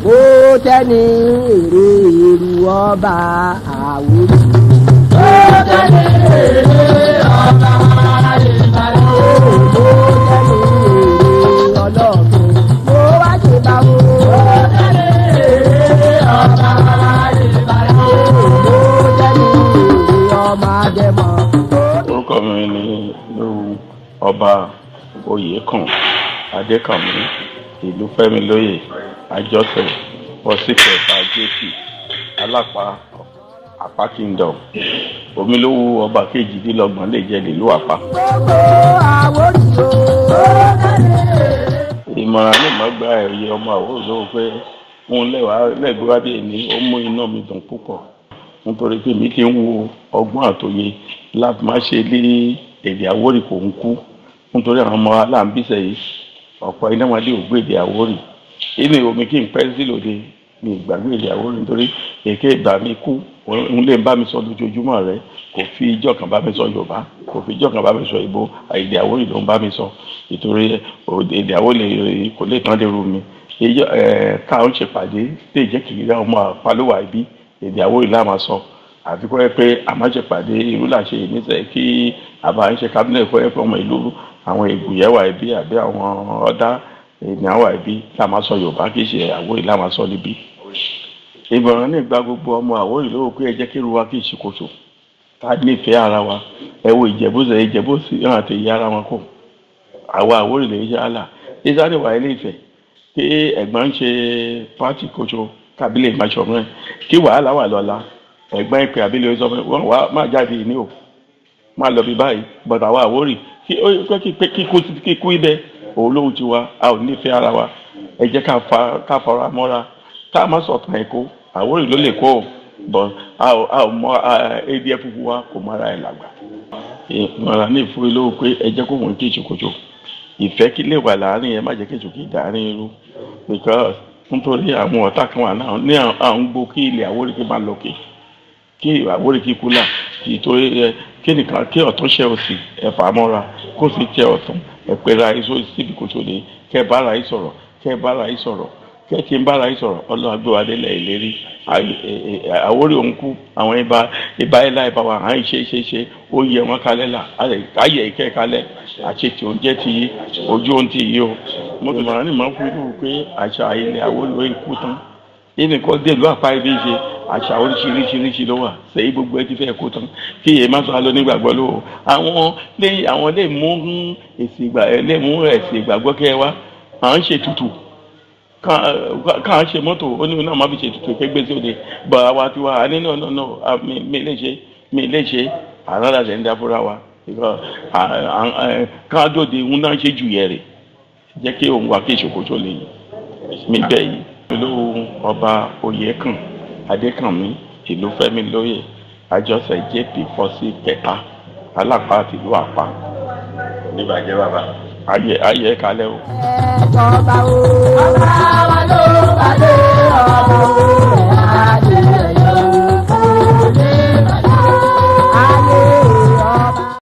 ó tẹ́ni èrè èrú ọba Àwórì. Ó tẹ́ni èrè ọba Ìbàdàn. Ó tẹ́ni èrè ọlọ́ọ̀gbìn. Mo wá ṣe bá wo. Ó tẹ́ni èrè ọba Ìbàdàn. Ó tẹ́ni èrè ọba Adẹ́mọ̀. Orúkọ mi ni ọba Oyèkàn Adékànmí ìlú Fẹ́milóyè Àjọṣẹ Pọ̀sífẹ̀ta JP Alápá Àpá Kingdom Omilówó ọba kejìdínlọ́gbọ̀n lè jẹ́ nílùú Àpá. Ìmọ̀ràn ní ìmọ̀gbà ẹ̀yẹ ọmọ Àwórì lówó pé òun lẹ́gbẹ̀ẹ́ wádìí ní ó mú iná mi dùn púpọ̀ nítorí pé mi ti ń wo ọgbọ́n àtòye láti má ṣe lé èdè Àwórì kò ń kú nítorí àwọn ọmọ aláǹbíṣẹ́ yìí ọ̀pọ̀ iná wọn dé ògbé èdè Àwórì inú omi kí n pẹ́ sí lòdì ní ìgbàgbé èdè Àwórì nítorí èké ìgbà mi kú òun lè bá mi sọ lójoojúmọ́ rẹ kò fi ijọ́ kan bá mi sọ Yorùbá kò fi ijọ́ kan bá mi sọ Ìgbò èdè Àwórì ló ń bá mi sọ nítorí èdè Àwórì kò lè tán lérú mi káwọn ṣèpàdé lè jẹ́ kí ìrẹ́ ọmọ àpalówà ibi èdè Àwórì lá máa sọ àfi kọ́ ẹ pé àmáṣepàdé irú làṣẹ ìníṣẹ́ kí àbá ń ṣe kábínẹ̀ kọ́ ẹ pé ọmọ ìlú àwọn ègbùyẹ̀wà ẹbí àbí àwọn ọ̀dà ènìyàn wà ẹbí tá a máa sọ Yorùbá kì í ṣe Àwórì lá máa sọ níbí. Ìmọ̀ràn ní ìgbà gbogbo ọmọ Àwórì lówó pé ẹ jẹ́ kí irú wa kì í ṣìkòtò ká nífẹ̀ẹ́ ara wa ẹ wo Ìjẹ̀bú sí ìhàn àti ìyá ara wọn kò àwa Àwórì lè ṣe àlà ìsánìwà ilé Ifẹ̀ kí ẹ̀gbọ́n ń ṣe pátì kòtò kábílẹ̀ ìmáṣọ̀mọ́ kí wàhálà wà lọ́la ẹ̀gbọ́n ìpè àbílẹ̀ sọ fún wọn wá má jáde ní o má lọ bí báyìí bọ̀dà wa Àwórì kíkú ibẹ̀ òun lóhun ti wa a ò nífẹ̀ẹ́ ara wa ẹ jẹ́ ká fara mọ́ra ká má sọ̀tàn ẹ̀kọ́ Àwórì ló lè kó o bọ̀ a ò mọ èdè ẹ̀fúnfún wa kò mọ́ra ẹ̀ làgbà. ìmọ̀ràn ní ìfúri lówó pé ẹ jẹ́ kó wọ́n kí ìṣòkòtò ìfẹ́ kí lè wà láàrin ẹ má jẹ́ kí ìṣòkè dàárín irú because nítorí àwọn ọ̀tá kan wà náà ní àwọn gbó kí ilẹ̀ Àwórì kí máa lọ́kè kí Àwórì kí kúlà ìtòrí kí nìkan kí ọ̀tún ṣe òsì ẹ̀fà mọ́ra kó sì tẹ ọ̀tún ẹ̀pẹ̀rẹ̀ àìsó síbi kò tó lé kẹ́ bára yìí sọ̀rọ̀ kẹ́ kí n bára yìí sọ̀rọ̀ Ọlọ́run agbéwádé lẹ̀ ìlérí Àwórì òun kú àwọn ìbá ẹ̀lá ìbá wa à ń ṣe ó yẹ wọn kalẹ̀ là ayẹ ìkẹ́ kalẹ̀ àṣetì oúnjẹ ti yí ojú ohun ti yí o mo ti mọ̀ràn ní ìmọ̀ fún inú pé àṣà ilẹ̀ Àwórì ló ń kú tán ẹnìkan dé ìlú Àpá ibi ṣe àṣà oríṣiríṣi ló wà sẹ́yìn gbogbo ẹ ti fẹ́ kó tán kí èyí má sọ alọ́ nígbàgbọ́ ló àwọn lè mú ẹ̀sìn ìgbàgbọ́ kẹ́ ẹ wá à ń ṣe tutù ká ń ṣe mọ́tò ó ní náà má fi ṣe tutù kẹ́gbẹ́ sí òde bọ̀ àwa ti wá ní náà mi lè ṣe àrádà tẹ̀ ń dá fúnra wa ká dòde ń náà ṣe jù yẹ rẹ̀ jẹ́ kí òun wá kí ìṣòkòtò lè mi bẹ́ẹ̀ yìí. Ìlú ọba Oyèkàn Adékànmí ìlú Fẹ́milóyè Àjọṣẹ JP Pọ̀sífẹ̀ta Alápá àti ìlú Àpá. Oníbàjẹ́ bàbá. Ayé kalẹ̀ o. Ọba wa ló wà ló.